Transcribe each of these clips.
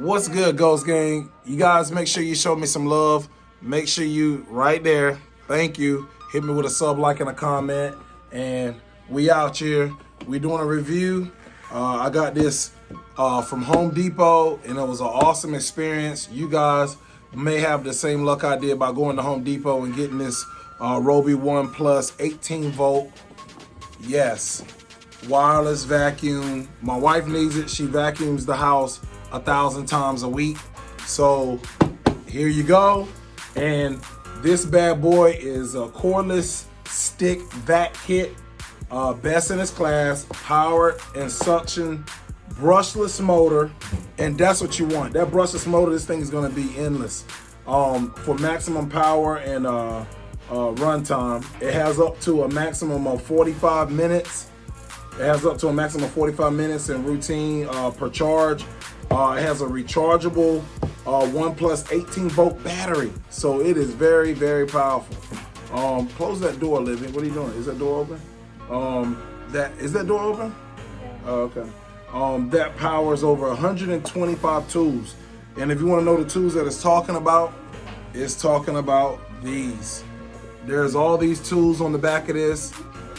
What's good, Ghost Gang? You guys make sure you show me some love. Make sure you, right there, thank you. Hit me with a sub, like, and a comment. And we out here. We doing a review. I got this from Home Depot, and it was an awesome experience. You guys may have the same luck I did by going to Home Depot and getting this Ryobi One Plus 18 volt. Yes, wireless vacuum. My wife needs it. She vacuums the house 1,000 times a week. So here you go. And this bad boy is a cordless stick vac kit. Best in its class, powered and suction, brushless motor. And that's what you want. That brushless motor, this thing is gonna be endless. For maximum power and runtime. It has up to a maximum of 45 minutes. It has up to a maximum of 45 minutes in routine per charge. It has a rechargeable One Plus 18 volt battery. So it is very, very powerful. Close that door, Livy. What are you doing? Is that door open? Is that door open? Oh, okay. That powers over 125 tools. And if you want to know the tools that it's talking about these. There's all these tools on the back of this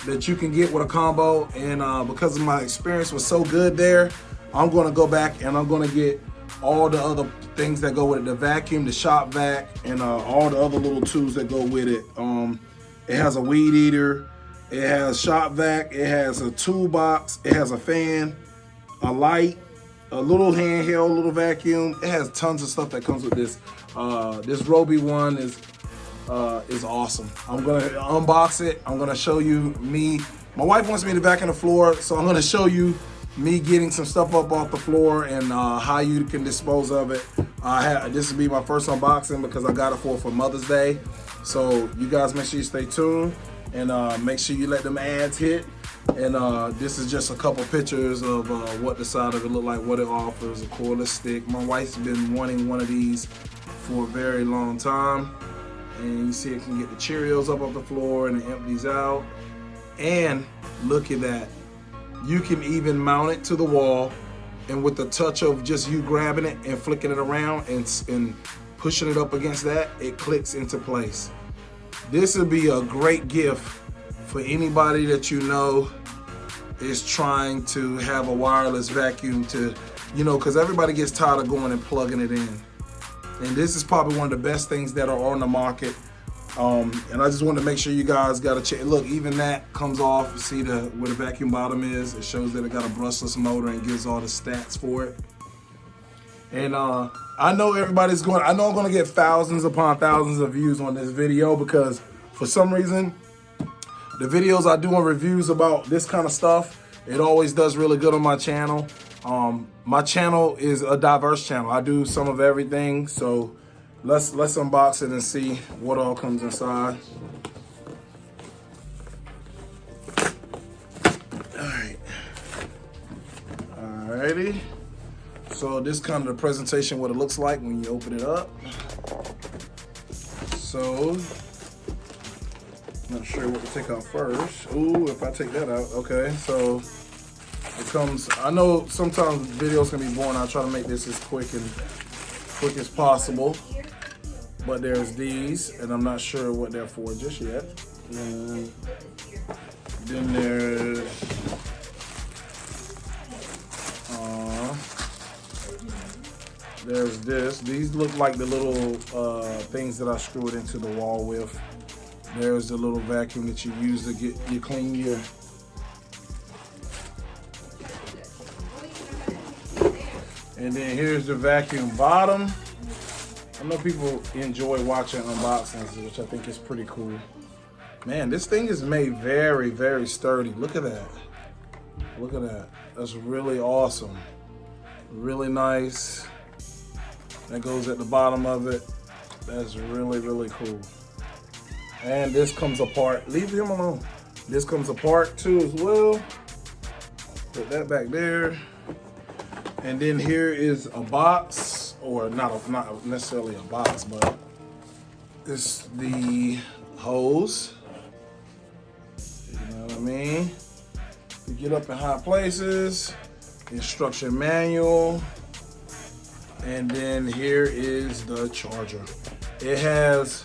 that you can get with a combo. And because of my experience was so good there, I'm going to go back and I'm going to get all the other things that go with it. The vacuum, the shop vac, and all the other little tools that go with it. It has a weed eater. It has shop vac. It has a toolbox. It has a fan, a light, a little handheld, little vacuum. It has tons of stuff that comes with this. This Ryobi One is awesome. I'm gonna unbox it. I'm gonna show you me. My wife wants me to vacuum the floor, so I'm gonna show you me getting some stuff up off the floor and how you can dispose of it. This will be my first unboxing because I got it for Mother's Day. So you guys make sure you stay tuned and make sure you let them ads hit. And this is just a couple pictures of what the side of it look like, what it offers, a cordless stick. My wife's been wanting one of these for a very long time. And you see it can get the Cheerios up off the floor and it empties out. And look at that. You can even mount it to the wall, and with the touch of just you grabbing it and flicking it around and pushing it up against that, it clicks into place. This would be a great gift for anybody that you know is trying to have a wireless vacuum to, because everybody gets tired of going and plugging it in. And this is probably one of the best things that are on the market. And I just wanted to make sure you guys got a check. Look, even that comes off. You see where the vacuum bottom is. It shows that it got a brushless motor and gives all the stats for it. And I know I'm going to get thousands upon thousands of views on this video because for some reason, the videos I do on reviews about this kind of stuff, it always does really good on my channel. My channel is a diverse channel. I do some of everything. So let's unbox it and see what all comes inside. Alrighty. So this kind of the presentation, what it looks like when you open it up. So, not sure what to take out first. Ooh, if I take that out, okay. So it comes, I know sometimes videos can be boring. I try to make this as quick as possible. But there's these, and I'm not sure what they're for just yet. And then there's this. These look like the little things that I screw it into the wall with. There's the little vacuum that you use to clean your. And then here's the vacuum bottom. I know people enjoy watching unboxings, which I think is pretty cool. Man, this thing is made very, very sturdy. Look at that. Look at that. That's really awesome. Really nice. That goes at the bottom of it. That's really, really cool. And this comes apart. Leave him alone. This comes apart too as well. Put that back there. And then here is a box, or not necessarily a box, but it's the hose. You know what I mean? To get up in high places, instruction manual, And then here is the charger. It has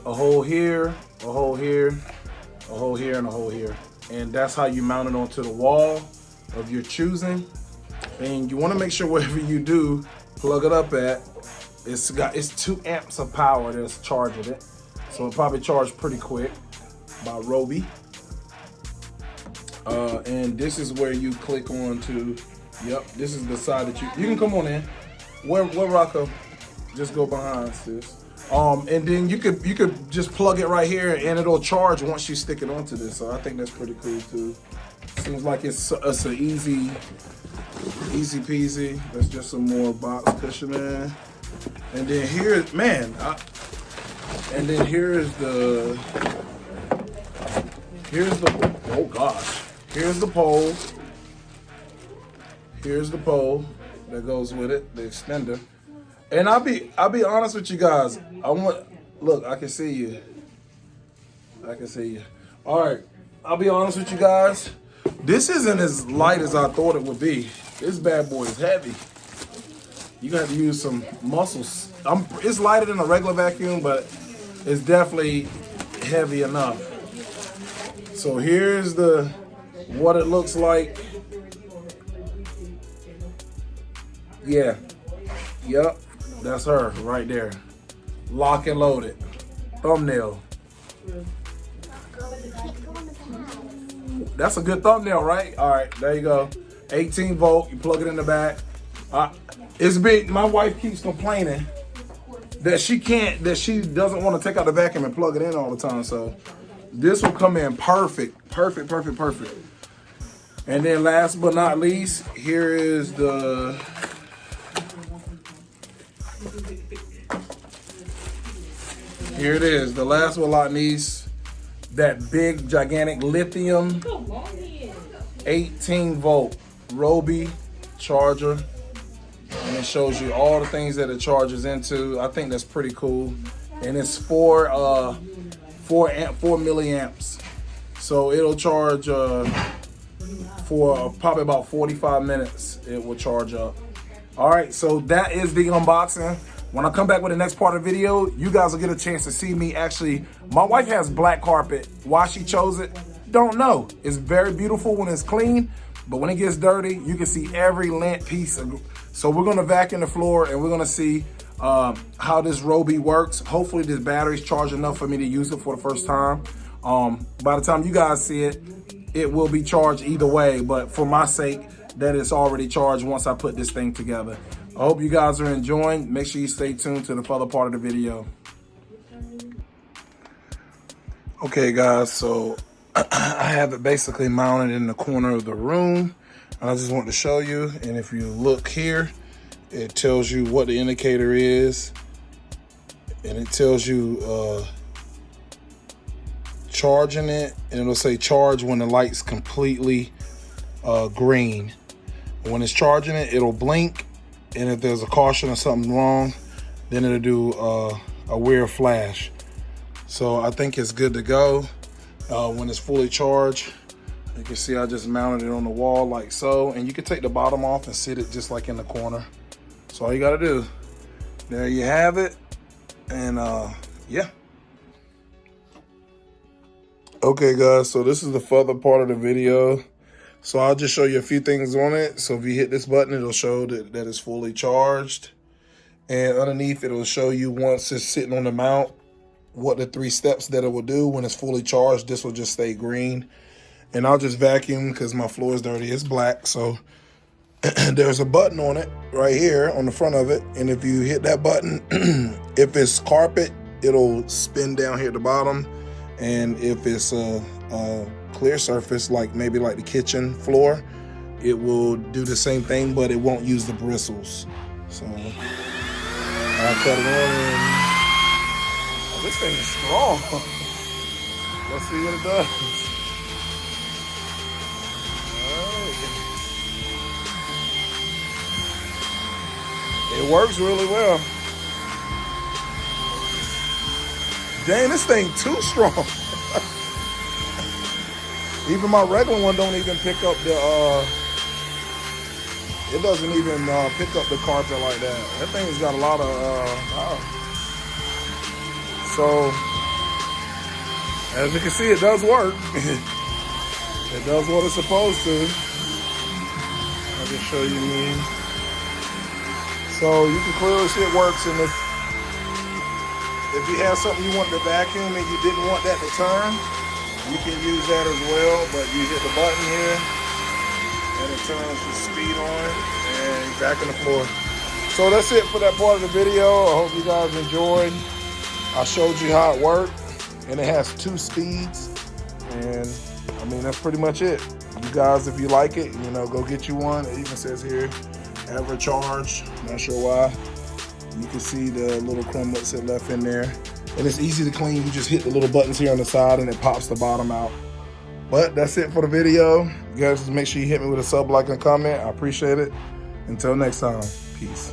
a hole here, a hole here, a hole here, and a hole here. And that's how you mount it onto the wall of your choosing. And you want to make sure whatever you do, plug it up at, it's 2 amps of power that's charging it. So it'll probably charge pretty quick by Robey. And this is where you click on to, yep, this is the side that you can come on in. Where Rocco? Just go behind, sis. And then you could just plug it right here and it'll charge once you stick it onto this. So I think that's pretty cool too. Seems like it's an easy peasy. That's just some more box cushioning. And then here, man, and then here's the, oh gosh. Here's the pole. Here's the pole that goes with it, the extender. And I'll be honest with you guys. Look, I can see you. I can see you. All right, I'll be honest with you guys. This isn't as light as I thought it would be. This bad boy is heavy. You got to use some muscles. It's lighter than a regular vacuum, but it's definitely heavy enough. So here's what it looks like. Yeah. Yep. That's her right there. Lock and loaded. Thumbnail. That's a good thumbnail, right? All right, there you go. 18 volt, you plug it in the back. It's big. My wife keeps complaining that she doesn't want to take out the vacuum and plug it in all the time. So this will come in perfect. And then last but not least, here is here it is, the last but not least, that big gigantic lithium 18 volt Robey charger. And it shows you all the things that it charges into. I think that's pretty cool. And it's 4 milliamps. So it'll charge for probably about 45 minutes. It will charge up. All right, so that is the unboxing. When I come back with the next part of the video, you guys will get a chance to see me actually. My wife has black carpet. Why she chose it, don't know. It's very beautiful when it's clean, but when it gets dirty, you can see every lint piece. So we're gonna vacuum the floor and we're gonna see how this Robey works. Hopefully this battery's charged enough for me to use it for the first time. By the time you guys see it, it will be charged either way, but for my sake, that it's already charged once I put this thing together. I hope you guys are enjoying. Make sure you stay tuned to the further part of the video. Okay guys, so I have it basically mounted in the corner of the room. And I just want to show you, and if you look here, it tells you what the indicator is. And it tells you charging it, and it'll say charge when the light's completely green. When it's charging it, it'll blink, and if there's a caution or something wrong, then it'll do a weird flash. So I think it's good to go when it's fully charged. You can see I just mounted it on the wall like so, and you can take the bottom off and sit it just like in the corner. So all you gotta do, there you have it, and yeah. Okay guys, so this is the further part of the video. So I'll just show you a few things on it. So if you hit this button, it'll show that it's fully charged. And underneath, it'll show you once it's sitting on the mount, what the 3 steps that it will do when it's fully charged. This will just stay green. And I'll just vacuum because my floor is dirty. It's black, so there's a button on it right here on the front of it. And if you hit that button, if it's carpet, it'll spin down here at the bottom. And if it's a clear surface, like maybe like the kitchen floor, it will do the same thing, but it won't use the bristles. So I'll cut it on and oh, this thing is strong. Let's see what it does. It works really well. Dang, this thing too strong. Even my regular one don't even pick up the It doesn't even pick up the carpet like that. That thing's got a lot of power. So, as you can see, it does work. It does what it's supposed to. I'll just show you me. So you can clearly see it works. And if you have something you wanted to vacuum and you didn't want that to turn, you can use that as well. But you hit the button here and it turns the speed on and you vacuum the floor. So that's it for that part of the video. I hope you guys enjoyed. I showed you how it worked, and it has 2 speeds. And I mean, that's pretty much it. You guys, if you like it, you know, go get you one. It even says here, ever charge. Not sure why. You can see the little crumblets that left in there. And it's easy to clean. You just hit the little buttons here on the side and it pops the bottom out. But that's it for the video. You guys, just make sure you hit me with a sub, like, and comment. I appreciate it. Until next time, peace.